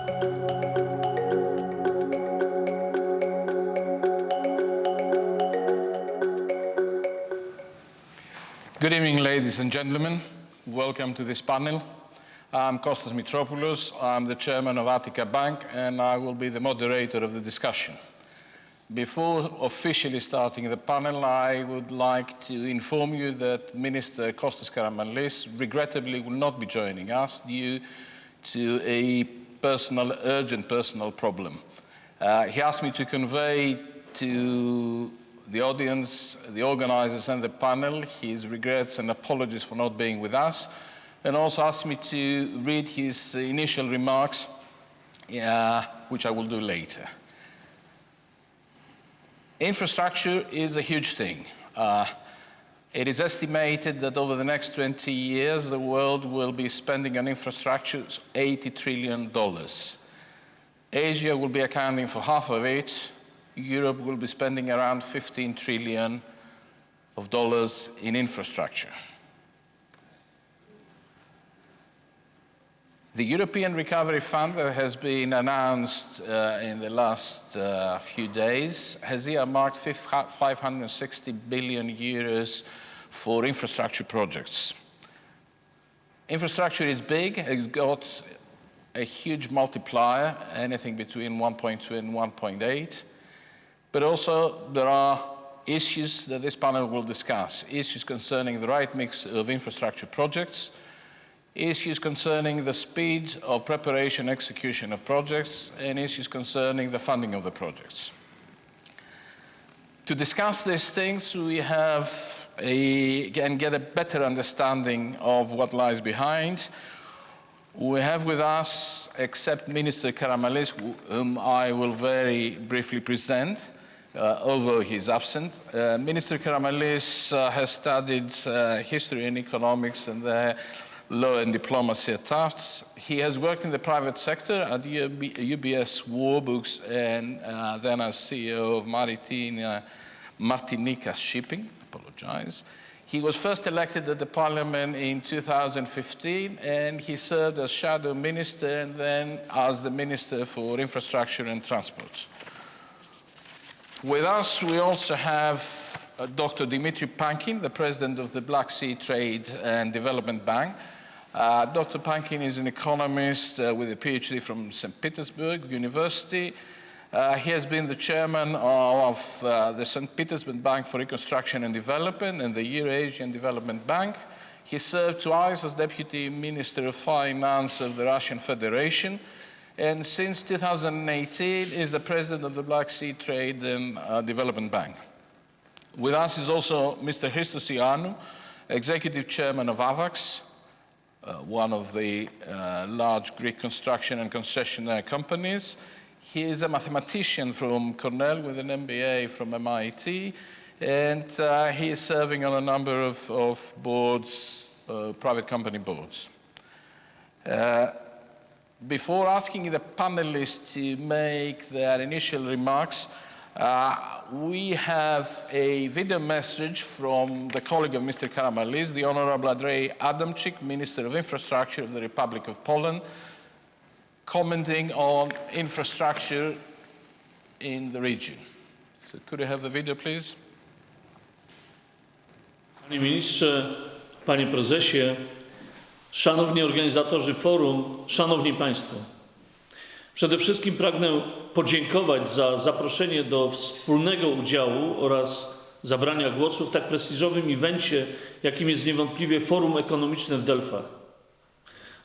Good evening, ladies and gentlemen. Welcome to this panel. I'm Costas Mitropoulos. I'm the chairman of Attica Bank, and I will be the moderator of the discussion. Before officially starting the panel, I would like to inform you that Minister Costas regrettably will not be joining us due to a urgent personal problem. He asked me to convey to the audience, the organizers and the panel, his regrets and apologies for not being with us, and also asked me to read his initial remarks, which I will do later. Infrastructure is a huge thing. It is estimated that over the next 20 years, the world will be spending on infrastructure $80 trillion. Asia will be accounting for half of it. Europe will be spending around $15 trillion in infrastructure. The European Recovery Fund that has been announced in the last few days has earmarked 560 billion euros for infrastructure projects. Infrastructure is big. It's got a huge multiplier, anything between 1.2 and 1.8. But also there are issues that this panel will discuss, issues concerning the right mix of infrastructure projects, issues concerning the speed of preparation and execution of projects, and issues concerning the funding of the projects. To discuss these things, we have and get a better understanding of what lies behind. We have with us, except Minister Karamanlis, whom I will very briefly present, although he's absent. Minister Karamanlis has studied history and economics and law and diplomacy at Tufts. He has worked in the private sector at UBS Warbooks and then as CEO of Martinica Shipping. He was first elected at the parliament in 2015, and he served as shadow minister and then as the Minister for Infrastructure and Transport. With us, we also have Dr. Dmitry Pankin, the president of the Black Sea Trade and Development Bank. Dr. Pankin is an economist with a PhD from St. Petersburg University. He has been the chairman of the St. Petersburg Bank for Reconstruction and Development and the Eurasian Development Bank. He served twice as Deputy Minister of Finance of the Russian Federation, and since 2018 is the president of the Black Sea Trade and Development Bank. With us is also Mr. Christos, executive chairman of AVAX, one of the large Greek construction and concessionaire companies. He is a mathematician from Cornell with an MBA from MIT, and he is serving on a number of boards, private company boards. Before asking the panelists to make their initial remarks, we have a video message from the colleague of Mr. Karamanlis, the Honorable Adamczyk, Minister of Infrastructure of the Republic of Poland, commenting on infrastructure in the region. So could I have the video, please? Panie Ministrze, Panie Prezesie, Szanowni Organizatorzy Forum, Szanowni Państwo. Przede wszystkim pragnę podziękować za zaproszenie do wspólnego udziału oraz zabrania głosu w tak prestiżowym evencie, jakim jest niewątpliwie Forum Ekonomiczne w Delfach.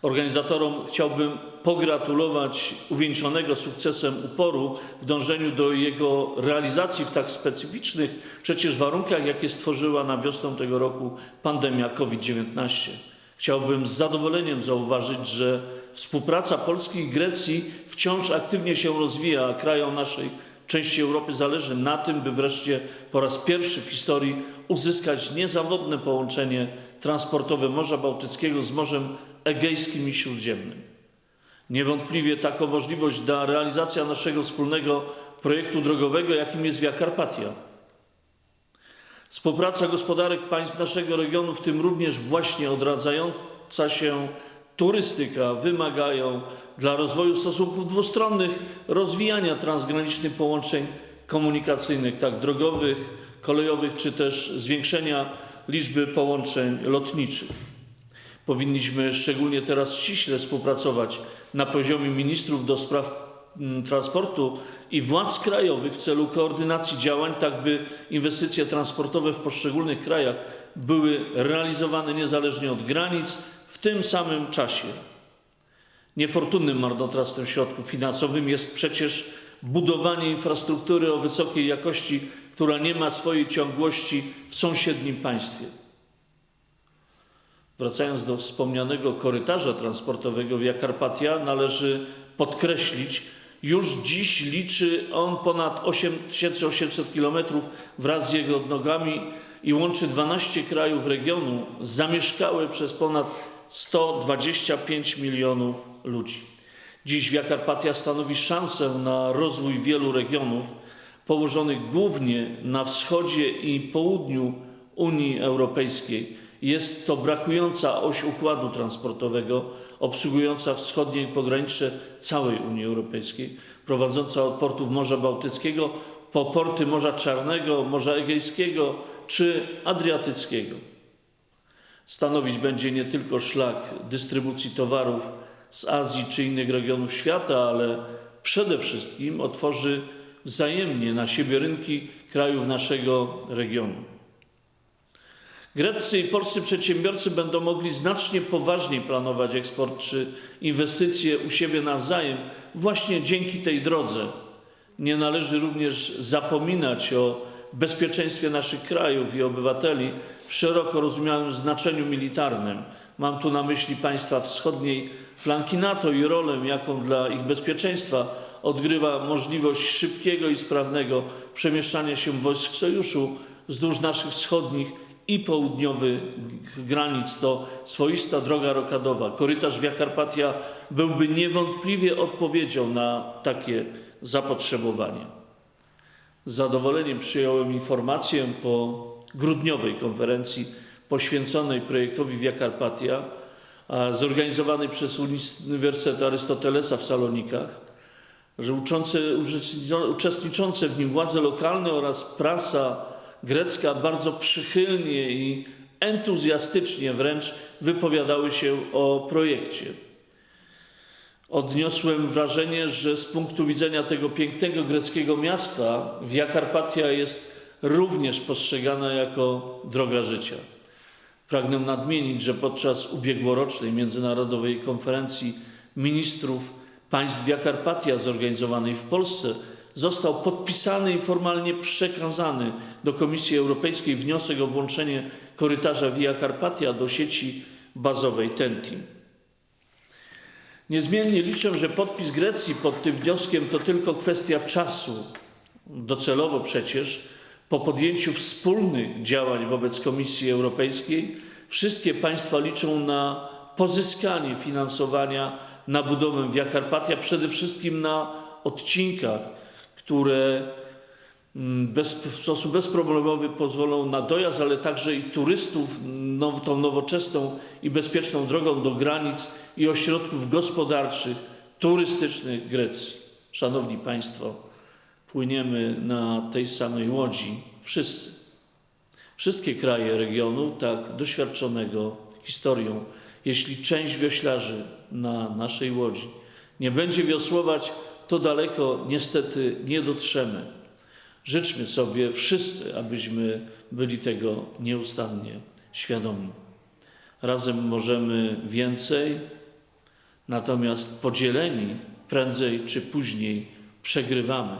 Organizatorom chciałbym pogratulować uwieńczonego sukcesem uporu w dążeniu do jego realizacji w tak specyficznych przecież warunkach, jakie stworzyła na wiosnę tego roku pandemia COVID-19. Chciałbym z zadowoleniem zauważyć, że współpraca Polski i Grecji wciąż aktywnie się rozwija, a krajom naszej części Europy zależy na tym, by wreszcie po raz pierwszy w historii uzyskać niezawodne połączenie transportowe Morza Bałtyckiego z Morzem Egejskim i Śródziemnym. Niewątpliwie taką możliwość da realizacja naszego wspólnego projektu drogowego, jakim jest Via Carpatia. Współpraca gospodarek państw naszego regionu, w tym również właśnie odradzająca się turystyka wymagają dla rozwoju stosunków dwustronnych rozwijania transgranicznych połączeń komunikacyjnych, tak drogowych, kolejowych, czy też zwiększenia liczby połączeń lotniczych. Powinniśmy szczególnie teraz ściśle współpracować na poziomie ministrów do spraw transportu i władz krajowych w celu koordynacji działań, tak by inwestycje transportowe w poszczególnych krajach były realizowane niezależnie od granic w tym samym czasie. Niefortunnym marnotrawstwem środków finansowych jest przecież budowanie infrastruktury o wysokiej jakości, która nie ma swojej ciągłości w sąsiednim państwie. Wracając do wspomnianego korytarza transportowego Via Carpatia, należy podkreślić, już dziś liczy on ponad 8800 km wraz z jego odnogami i łączy 12 krajów regionu zamieszkałe przez ponad 125 milionów ludzi. Dziś Via Carpatia stanowi szansę na rozwój wielu regionów położonych głównie na wschodzie i południu Unii Europejskiej. Jest to brakująca oś układu transportowego obsługująca wschodnie pogranicze całej Unii Europejskiej, prowadząca od portów Morza Bałtyckiego po porty Morza Czarnego, Morza Egejskiego czy Adriatyckiego. Stanowić będzie nie tylko szlak dystrybucji towarów z Azji czy innych regionów świata, ale przede wszystkim otworzy wzajemnie na siebie rynki krajów naszego regionu. Greccy i polscy przedsiębiorcy będą mogli znacznie poważniej planować eksport czy inwestycje u siebie nawzajem właśnie dzięki tej drodze. Nie należy również zapominać o bezpieczeństwie naszych krajów i obywateli w szeroko rozumianym znaczeniu militarnym. Mam tu na myśli państwa wschodniej flanki NATO i rolę, jaką dla ich bezpieczeństwa odgrywa możliwość szybkiego i sprawnego przemieszczania się wojsk sojuszu wzdłuż naszych wschodnich i południowych granic. To swoista droga rokadowa. Korytarz Via Carpatia byłby niewątpliwie odpowiedzią na takie zapotrzebowanie. Z zadowoleniem przyjąłem informację po grudniowej konferencji poświęconej projektowi Via Carpatia, zorganizowanej przez Uniwersytet Arystotelesa w Salonikach, że uczestniczące w nim władze lokalne oraz prasa grecka bardzo przychylnie i entuzjastycznie wręcz wypowiadały się o projekcie. Odniosłem wrażenie, że z punktu widzenia tego pięknego greckiego miasta Via Carpatia jest również postrzegana jako droga życia. Pragnę nadmienić, że podczas ubiegłorocznej międzynarodowej konferencji ministrów państw Via Carpatia zorganizowanej w Polsce został podpisany i formalnie przekazany do Komisji Europejskiej wniosek o włączenie korytarza Via Carpatia do sieci bazowej TEN-T. Niezmiennie liczę, że podpis Grecji pod tym wnioskiem to tylko kwestia czasu. Docelowo przecież po podjęciu wspólnych działań wobec Komisji Europejskiej wszystkie państwa liczą na pozyskanie finansowania na budowę Via Carpatia, przede wszystkim na odcinkach, które w sposób bezproblemowy pozwolą na dojazd, ale także i turystów tą nowoczesną i bezpieczną drogą do granic i ośrodków gospodarczych, turystycznych Grecji. Szanowni Państwo, płyniemy na tej samej łodzi wszyscy. Wszystkie kraje regionu, tak doświadczonego historią. Jeśli część wioślarzy na naszej łodzi nie będzie wiosłować, to daleko niestety nie dotrzemy. Życzmy sobie wszyscy, abyśmy byli tego nieustannie świadomi. Razem możemy więcej, natomiast podzieleni prędzej czy później przegrywamy.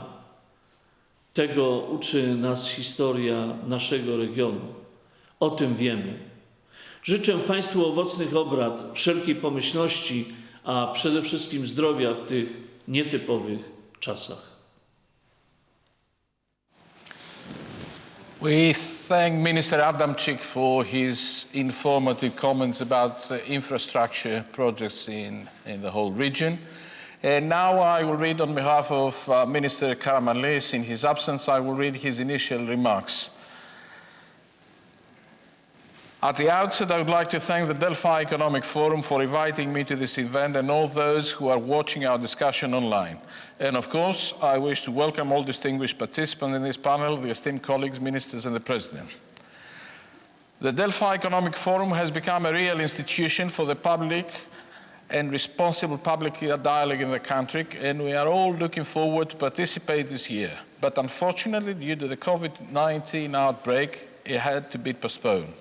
Tego uczy nas historia naszego regionu. O tym wiemy. Życzę Państwu owocnych obrad, wszelkiej pomyślności, a przede wszystkim zdrowia w tych nietypowych czasach. We thank Minister Adamczyk for his informative comments about infrastructure projects in the whole region. And now I will read on behalf of Minister Karamanlis. In his absence, I will read his initial remarks. At the outset, I would like to thank the Delphi Economic Forum for inviting me to this event and all those who are watching our discussion online. And of course, I wish to welcome all distinguished participants in this panel, the esteemed colleagues, ministers, and the President. The Delphi Economic Forum has become a real institution for the public and responsible public dialogue in the country, and we are all looking forward to participate this year. But unfortunately, due to the Covid-19 outbreak, it had to be postponed.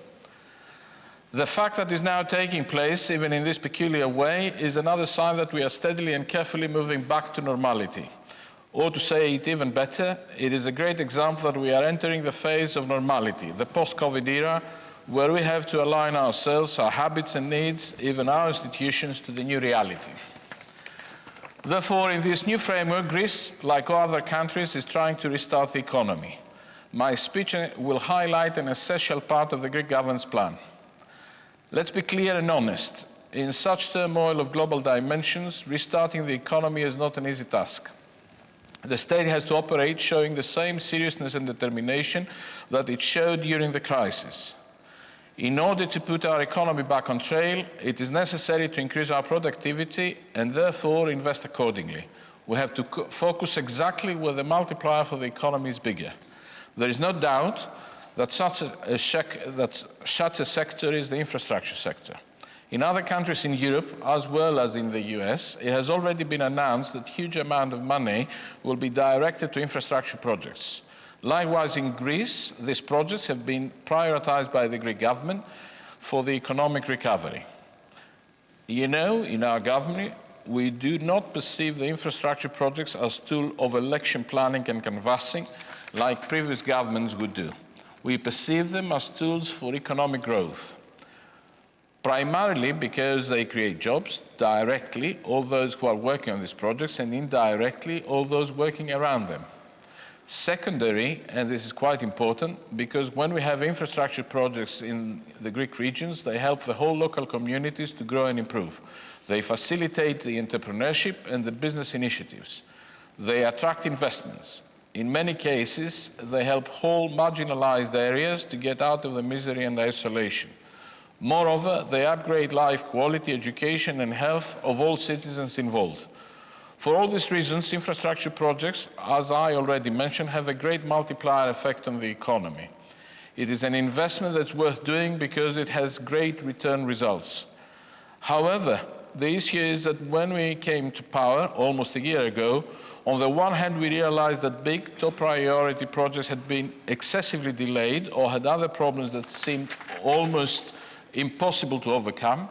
The fact that it is now taking place, even in this peculiar way, is another sign that we are steadily and carefully moving back to normality. Or to say it even better, it is a great example that we are entering the phase of normality, the post-Covid era, where we have to align ourselves, our habits and needs, even our institutions, to the new reality. Therefore, in this new framework, Greece, like all other countries, is trying to restart the economy. My speech will highlight an essential part of the Greek government's plan. Let's be clear and honest. In such turmoil of global dimensions, restarting the economy is not an easy task. The state has to operate showing the same seriousness and determination that it showed during the crisis. In order to put our economy back on trail, it is necessary to increase our productivity and therefore invest accordingly. We have to focus exactly where the multiplier for the economy is bigger. There is no doubt that such a sector is the infrastructure sector. In other countries in Europe, as well as in the US, it has already been announced that a huge amount of money will be directed to infrastructure projects. Likewise, in Greece, these projects have been prioritized by the Greek government for the economic recovery. You know, in our government, we do not perceive the infrastructure projects as a tool of election planning and canvassing like previous governments would do. We perceive them as tools for economic growth, primarily because they create jobs directly, all those who are working on these projects, and indirectly, all those working around them. Secondary, and this is quite important, because when we have infrastructure projects in the Greek regions, they help the whole local communities to grow and improve. They facilitate the entrepreneurship and the business initiatives. They attract investments. In many cases, they help whole marginalized areas to get out of the misery and isolation. Moreover, they upgrade life quality, education, and health of all citizens involved. For all these reasons, infrastructure projects, as I already mentioned, have a great multiplier effect on the economy. It is an investment that's worth doing because it has great return results. However, the issue is that when we came to power almost a year ago, on the one hand, we realized that big top priority projects had been excessively delayed or had other problems that seemed almost impossible to overcome.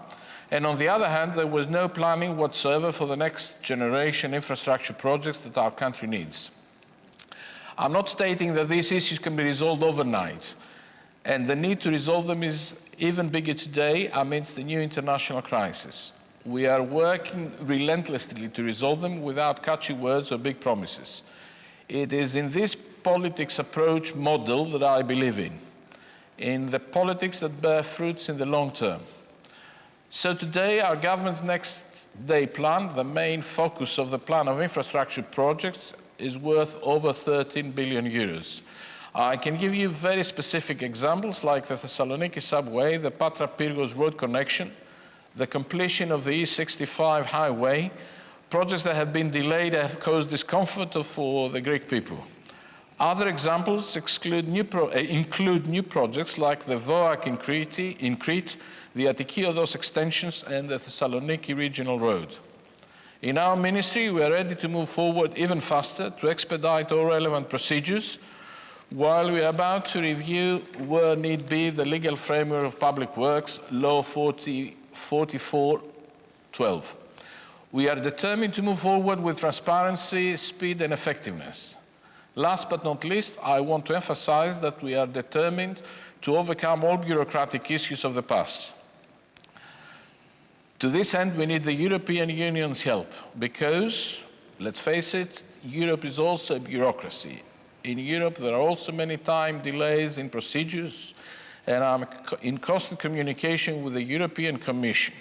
And on the other hand, there was no planning whatsoever for the next generation infrastructure projects that our country needs. I'm not stating that these issues can be resolved overnight, and the need to resolve them is even bigger today amidst the new international crisis. We are working relentlessly to resolve them without catchy words or big promises. It is in this politics approach model that I believe in the politics that bear fruits in the long term. So today, our government's next day plan, the main focus of the plan of infrastructure projects, is worth over 13 billion euros. I can give you very specific examples like the Thessaloniki subway, the Patra-Pyrgos road connection, the completion of the E65 highway. Projects that have been delayed have caused discomfort for the Greek people. Other examples include new projects like the VOAK in Crete, the Attica extensions, and the Thessaloniki regional road. In our ministry, we are ready to move forward even faster to expedite all relevant procedures, while we are about to review, where need be, the legal framework of public works, Law 44/12. We are determined to move forward with transparency, speed, and effectiveness. Last but not least, I want to emphasize that we are determined to overcome all bureaucratic issues of the past. To this end, we need the European Union's help because, let's face it, Europe is also a bureaucracy. In Europe, there are also many delays in procedures, and I'm in constant communication with the European Commission.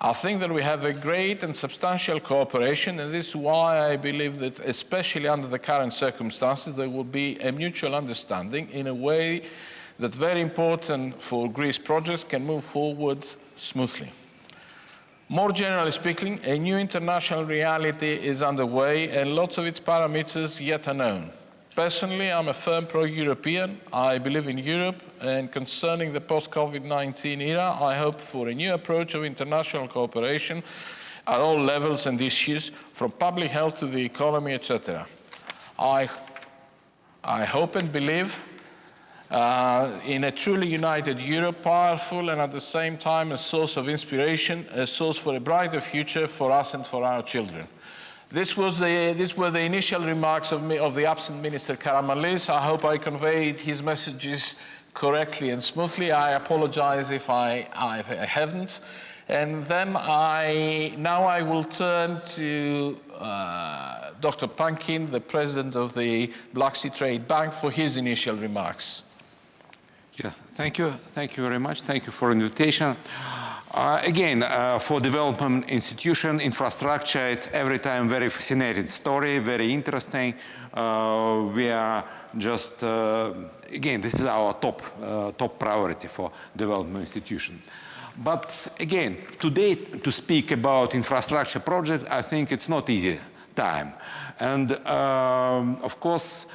I think that we have a great and substantial cooperation, and this is why I believe that, especially under the current circumstances, there will be a mutual understanding in a way that very important for Greece projects can move forward smoothly. More generally speaking, a new international reality is underway and lots of its parameters yet unknown. Personally, I'm a firm pro-European. I believe in Europe, and concerning the post-Covid-19 era, I hope for a new approach of international cooperation at all levels and issues, from public health to the economy, etc. I hope and believe in a truly united Europe, powerful and at the same time a source of inspiration, a source for a brighter future for us and for our children. These were the initial remarks of the absent Minister Karamanlis. I hope I conveyed his messages correctly and smoothly. I apologize if I haven't. And then now I will turn to Dr. Pankin, the president of the Black Sea Trade Bank, for his initial remarks. Yeah, thank you. Thank you very much. Thank you for the invitation. Again, for development institution, infrastructure, it's every time very fascinating story, very interesting. We are just, again, this is our top priority for development institution. But again, today to speak about infrastructure project, I think it's not easy time. And of course,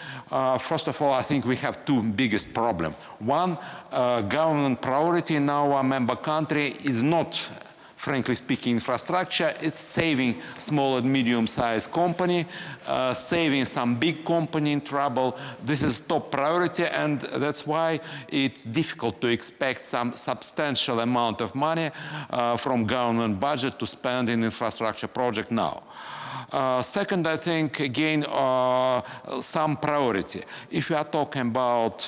first of all, I think we have two biggest problems. One, government priority in our member country is not, frankly speaking, infrastructure. It's saving small and medium-sized company, saving some big company in trouble. This is top priority, and that's why it's difficult to expect some substantial amount of money from government budget to spend in infrastructure project now. Second, I think, again, some priority. If we are talking about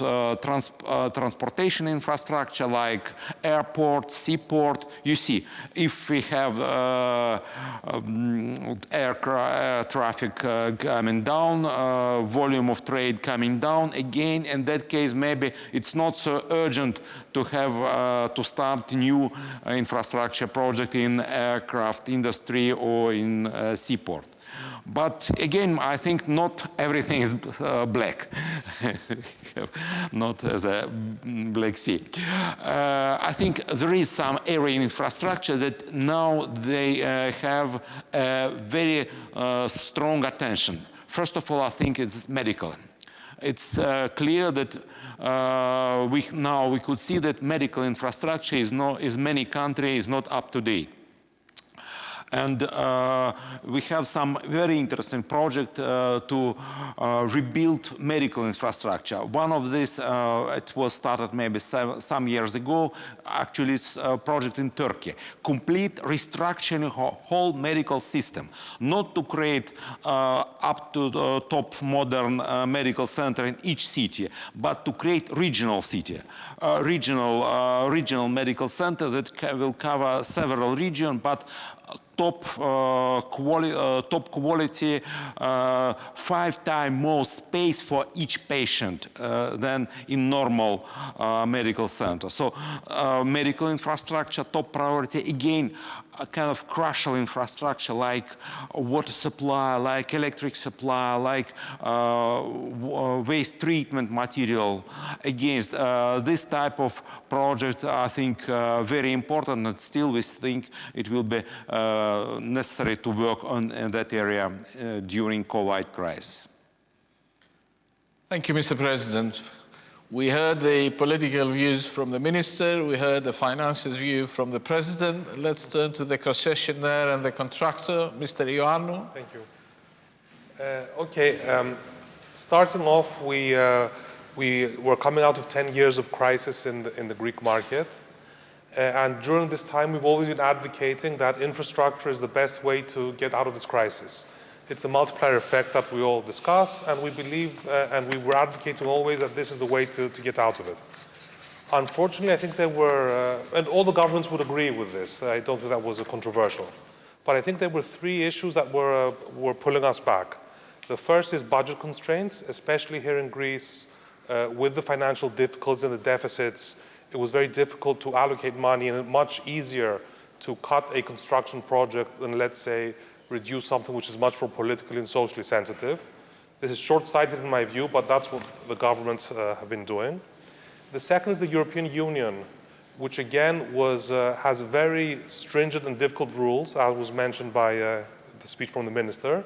transportation infrastructure like airport, seaport, you see, if we have air traffic coming down, volume of trade coming down, again, in that case, maybe it's not so urgent to have to start new infrastructure project in aircraft industry or in seaport. But again, I think not everything is black, not as a Black Sea. I think there is some area in infrastructure that now they have a very strong attention. First of all, I think it's medical. It's clear that we could see that medical infrastructure is many countries not up to date. And we have some very interesting project to rebuild medical infrastructure. One of these, it was started maybe some years ago. Actually, it's a project in Turkey. Complete restructuring of whole medical system. Not to create up to the top modern medical center in each city, but to create regional city. Regional medical center that will cover several regions, but top quality, 5 times more space for each patient than in normal medical center. So medical infrastructure, top priority. Again, a kind of crucial infrastructure like water supply, like electric supply, like waste treatment material. Again, this type of project, I think, very important, and still we think it will be necessary to work on in that area during COVID crisis. Thank you, Mr. President. We heard the political views from the minister. We heard the finances view from the president. Let's turn to the concessionaire and the contractor, Mr. Joannou. Thank you. Starting off, we were coming out of 10 years of crisis in the Greek market. And during this time, we've always been advocating that infrastructure is the best way to get out of this crisis. It's a multiplier effect that we all discuss, and we believe, and we were advocating always that this is the way to get out of it. Unfortunately, I think there were, and all the governments would agree with this. I don't think that was controversial. But I think there were 3 issues that were pulling us back. The first is budget constraints, especially here in Greece, with the financial difficulties and the deficits. It was very difficult to allocate money, and much easier to cut a construction project than, let's say, reduce something which is much more politically and socially sensitive. This is short-sighted in my view, but that's what the governments have been doing. The second is the European Union, which again has very stringent and difficult rules, as was mentioned by the speech from the minister.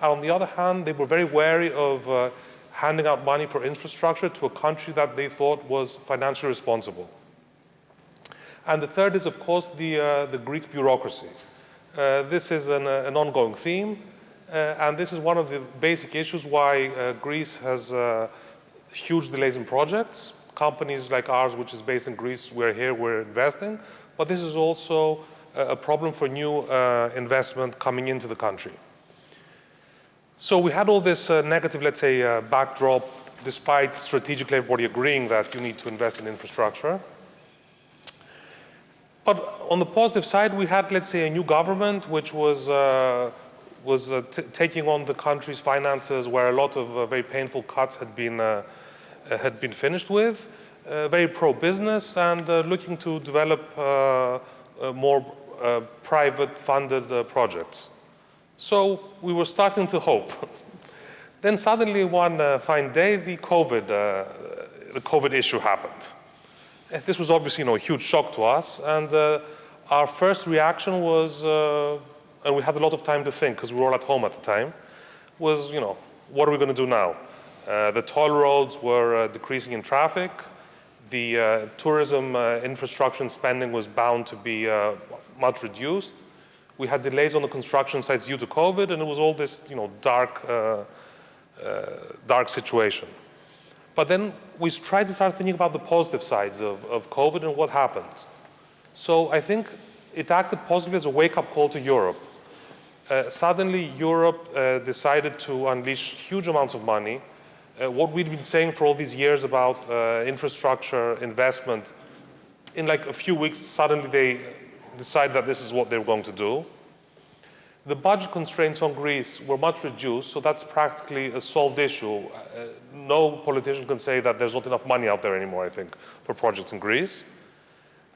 And on the other hand, they were very wary of handing out money for infrastructure to a country that they thought was financially responsible. And the third is, of course, the Greek bureaucracy. This is an ongoing theme, and this is one of the basic issues why Greece has huge delays in projects. Companies like ours, which is based in Greece, we're investing, but this is also a problem for new investment coming into the country. So we had all this negative, let's say, backdrop, despite strategically everybody agreeing that you need to invest in infrastructure. But on the positive side, we had, let's say, a new government which was taking on the country's finances, where a lot of very painful cuts had been finished with, very pro-business, and looking to develop more private-funded projects. So we were starting to hope. Then suddenly, one fine day, the COVID issue happened. This was obviously, a huge shock to us, and our first reaction was, and we had a lot of time to think because we were all at home at the time, was, what are we going to do now? The toll roads were decreasing in traffic. The tourism infrastructure and spending was bound to be much reduced. We had delays on the construction sites due to COVID, and it was all this, dark situation. But then we tried to start thinking about the positive sides of COVID and what happened. So I think it acted positively as a wake-up call to Europe. Suddenly, Europe decided to unleash huge amounts of money. What we'd been saying for all these years about infrastructure investment, in like a few weeks, suddenly they decided that this is what they were going to do. The budget constraints on Greece were much reduced, so that's practically a solved issue. No politician can say that there's not enough money out there anymore, I think, for projects in Greece.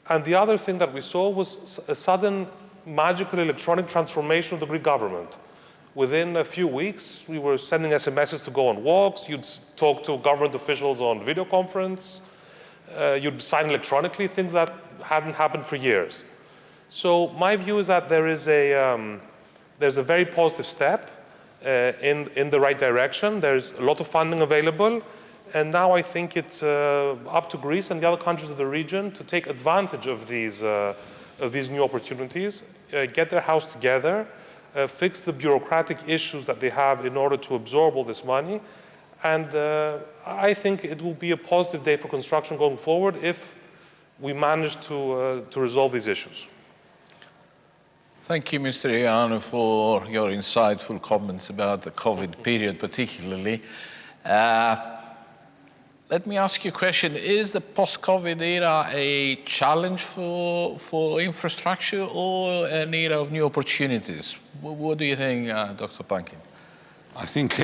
And the other thing that we saw was a sudden magical electronic transformation of the Greek government. Within a few weeks, we were sending SMSs to go on walks, you'd talk to government officials on video conference, you'd sign electronically, things that hadn't happened for years. So my view is that there's a very positive step in the right direction. There's a lot of funding available, and now I think it's up to Greece and the other countries of the region to take advantage of these new opportunities, get their house together, fix the bureaucratic issues that they have in order to absorb all this money. And I think it will be a positive day for construction going forward if we manage to resolve these issues. Thank you, Mr. Joannou, for your insightful comments about the COVID period particularly. Let me ask you a question. Is the post-COVID era a challenge for infrastructure or an era of new opportunities? What do you think, Dr. Pankin? I think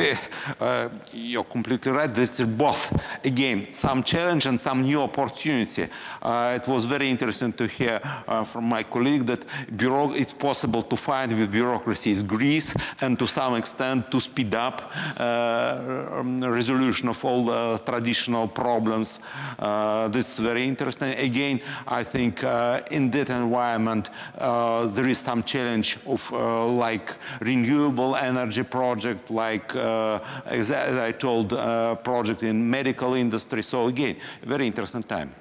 you're completely right. This is both, again, some challenge and some new opportunity. It was very interesting to hear from my colleague that it's possible to fight with bureaucracies Greece and to some extent to speed up resolution of all the traditional problems. This is very interesting. Again, I think in that environment there is some challenge of like renewable energy project, like as I told, project in medical industry. So again, very interesting time.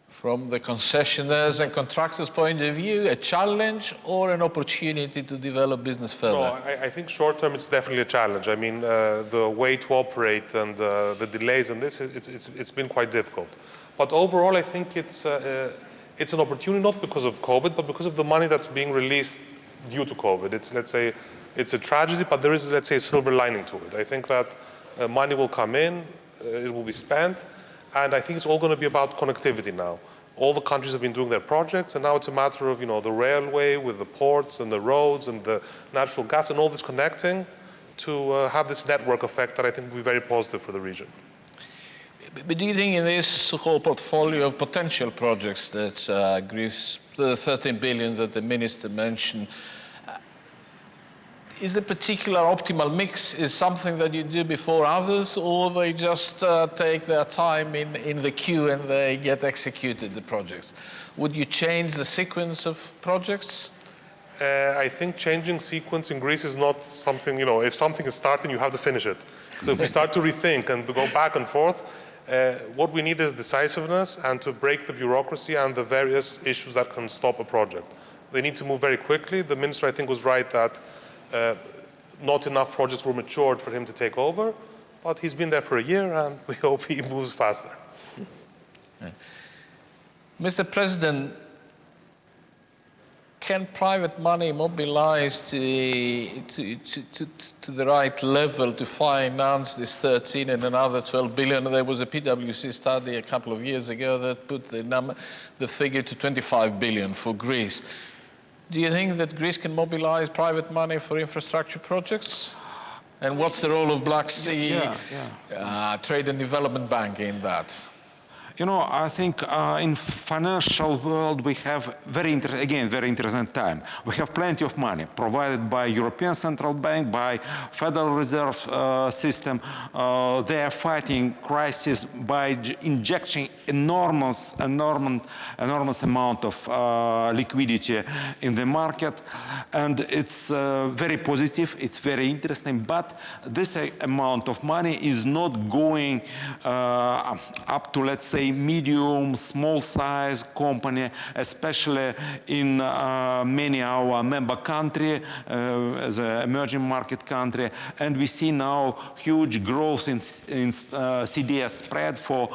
From the concessionaires and contractors' point of view, a challenge or an opportunity to develop business further? No, I think short term it's definitely a challenge. I mean, the way to operate and the delays in this, it's been quite difficult. But overall, I think it's an opportunity not because of COVID, but because of the money that's being released due to COVID. It's, let's say, it's a tragedy, but there is, let's say, a silver lining to it. I think that money will come in, it will be spent, and I think it's all going to be about connectivity now. All the countries have been doing their projects, and now it's a matter of, the railway with the ports and the roads and the natural gas and all this connecting to have this network effect that I think will be very positive for the region. But do you think in this whole portfolio of potential projects that Greece, the 13 billion that the minister mentioned, is the particular optimal mix is something that you do before others, or they just take their time in the queue and they get executed, the projects? Would you change the sequence of projects? I think changing sequence in Greece is not something, if something is starting, you have to finish it. So if we start to rethink and to go back and forth, what we need is decisiveness and to break the bureaucracy and the various issues that can stop a project. They need to move very quickly. The minister, I think, was right that not enough projects were matured for him to take over, but he's been there for a year and we hope he moves faster. Mr. President, can private money mobilize to the right level to finance this 13 and another 12 billion? There was a PwC study a couple of years ago that put the figure to 25 billion for Greece. Do you think that Greece can mobilize private money for infrastructure projects? And what's the role of Black Sea Trade and Development Bank in that? I think in financial world we have very interesting time. We have plenty of money provided by European Central Bank, by Federal Reserve System. They are fighting crisis by injecting enormous amount of liquidity in the market, and it's very positive. It's very interesting. But this amount of money is not going up to, let's say, medium, small size company, especially in many of our member countries as an emerging market country. And we see now huge growth in CDS spread for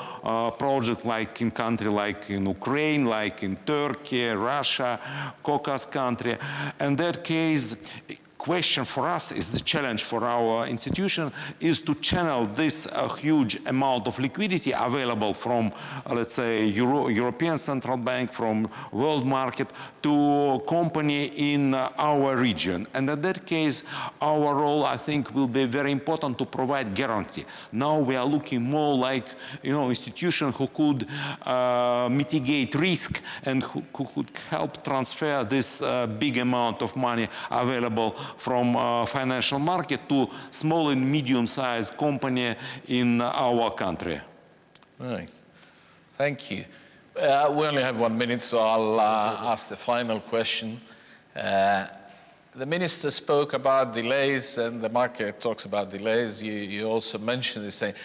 projects like in countries like in Ukraine, like in Turkey, Russia, Caucasus country. In that case, question for us is the challenge for our institution is to channel this huge amount of liquidity available from, let's say, European Central Bank, from world market to company in our region. And in that case, our role, I think, will be very important to provide guarantee. Now we are looking more like, institution who could mitigate risk and who could help transfer this big amount of money available from financial market to small and medium-sized company in our country. Right. Thank you. We only have 1 minute, so I'll ask the final question. The minister spoke about delays, and the market talks about delays. You also mentioned this thing.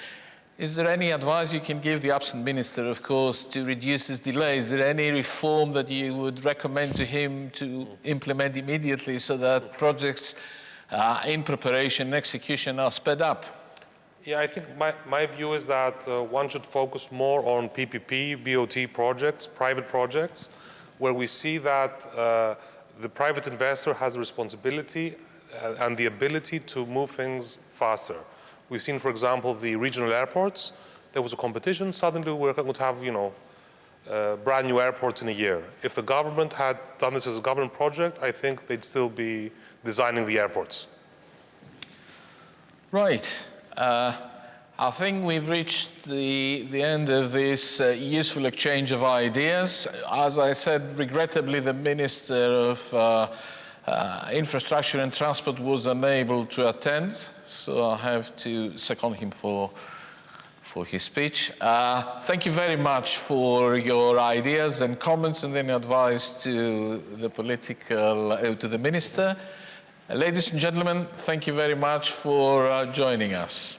Is there any advice you can give the absent minister, of course, to reduce his delays? Is there any reform that you would recommend to him to implement immediately so that projects in preparation and execution are sped up? Yeah, I think my view is that one should focus more on PPP, BOT projects, private projects, where we see that the private investor has a responsibility and the ability to move things faster. We've seen, for example, the regional airports. There was a competition. Suddenly, we're going to have, brand new airports in a year. If the government had done this as a government project, I think they'd still be designing the airports. Right. I think we've reached the end of this useful exchange of ideas. As I said, regrettably, the Minister of Infrastructure and Transport was unable to attend, so I have to second him for his speech. Thank you very much for your ideas and comments and then advice to the Minister. Ladies and gentlemen, thank you very much for joining us.